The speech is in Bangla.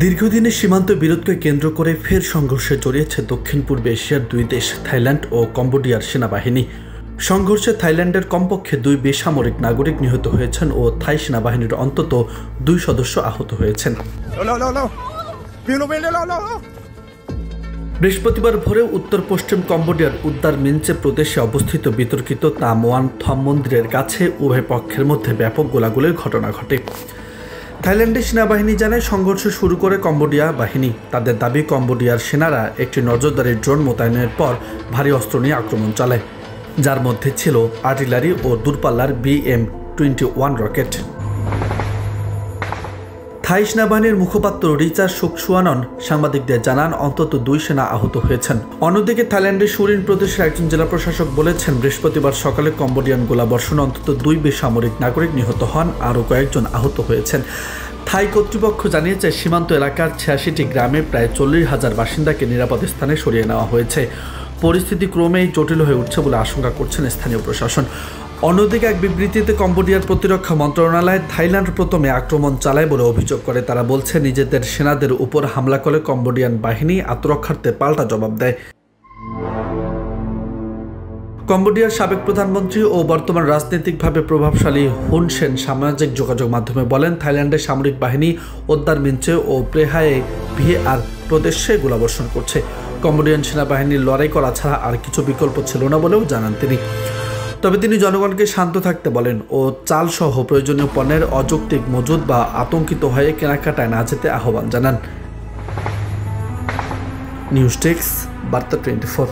দীর্ঘদিনের সীমান্ত বিরোধকে কেন্দ্র করে ফের সংঘর্ষে জড়িয়েছে দক্ষিণ পূর্ব এশিয়ার দুই দেশ থাইল্যান্ড ও কম্বোডিয়ার সেনাবাহিনী। সংঘর্ষে থাইল্যান্ডের কমপক্ষে 2 বেসামরিক নাগরিক নিহত হয়েছেন ও থাই সেনাবাহিনীর অন্তত 2 সদস্য আহত হয়েছেন। বৃহস্পতিবার ভোরে উত্তর পশ্চিম কম্বোডিয়ার উদ্দার মিনচে প্রদেশে অবস্থিত বিতর্কিত তামওয়ান থম মন্দিরের কাছে উভয় পক্ষের মধ্যে ব্যাপক গোলাগুলির ঘটনা ঘটে। থাইল্যান্ডের সেনাবাহিনী জানায় সংঘর্ষ শুরু করে কম্বোডিয়া বাহিনী। তাদের দাবি, কম্বোডিয়ার সেনারা একটি নজরদারি ড্রোন মোতায়েনের পর ভারী অস্ত্র নিয়ে আক্রমণ চালায়, যার মধ্যে ছিল আর্টিলারি ও দূরপাল্লার BM-21 রকেট। থাই সেনাবাহিনীর মুখপাত্র রিচা সুকসুয়ানন সাংবাদিকদের জানান অন্তত 2 সেনা আহত হয়েছেন। অন্যদিকে থাইল্যান্ডের সুরিন প্রদেশের একজন জেলা প্রশাসক বলেছেন, বৃহস্পতিবার সকালে কম্বোডিয়ান গোলাবর্ষণে অন্তত 2 বেসামরিক নাগরিক নিহত হন, আরও কয়েকজন আহত হয়েছেন। থাই কর্তৃপক্ষ জানিয়েছে, সীমান্ত এলাকার 86টি গ্রামে প্রায় 40,000 বাসিন্দাকে নিরাপদ স্থানে সরিয়ে নেওয়া হয়েছে। পরিস্থিতি ক্রমেই জটিল হয়ে উঠছে বলে আশঙ্কা করছেন স্থানীয় প্রশাসন। অন্যদিকে এক বিবৃতিতে কম্বোডিয়ার প্রতিরক্ষা মন্ত্রণালয় থাইল্যান্ড প্রথমে আক্রমণ চালায় বলে অভিযোগ করে। তারা বলছে, নিজেদের সেনাদের উপর হামলা করে কম্বোডিয়ান বাহিনী আত্মরক্ষার্থে পাল্টা জবাব দেয়। কম্বোডিয়ার সাবেক প্রধানমন্ত্রী ও বর্তমান রাজনৈতিকভাবে প্রভাবশালী হুন সেন সামাজিক যোগাযোগ মাধ্যমে বলেন, থাইল্যান্ডের সামরিক বাহিনী উদ্দার মিনচে ও প্রেহায়ে VAR প্রদেশে গোলাবর্ষণ করছে। কম্বোডিয়ান সেনাবাহিনীর লড়াই করা ছাড়া আর কিছু বিকল্প ছিল না বলেও জানান তিনি। তবে তিনি জনগণকে শান্ত থাকতে বলেন ও চালসহ প্রয়োজনীয় পণ্যের অযৌক্তিক মজুদ বা আতঙ্কিত হয়ে কেনাকাটায় না যেতে আহ্বান জানান। নিউজ ডেস্ক, বার্তা 24।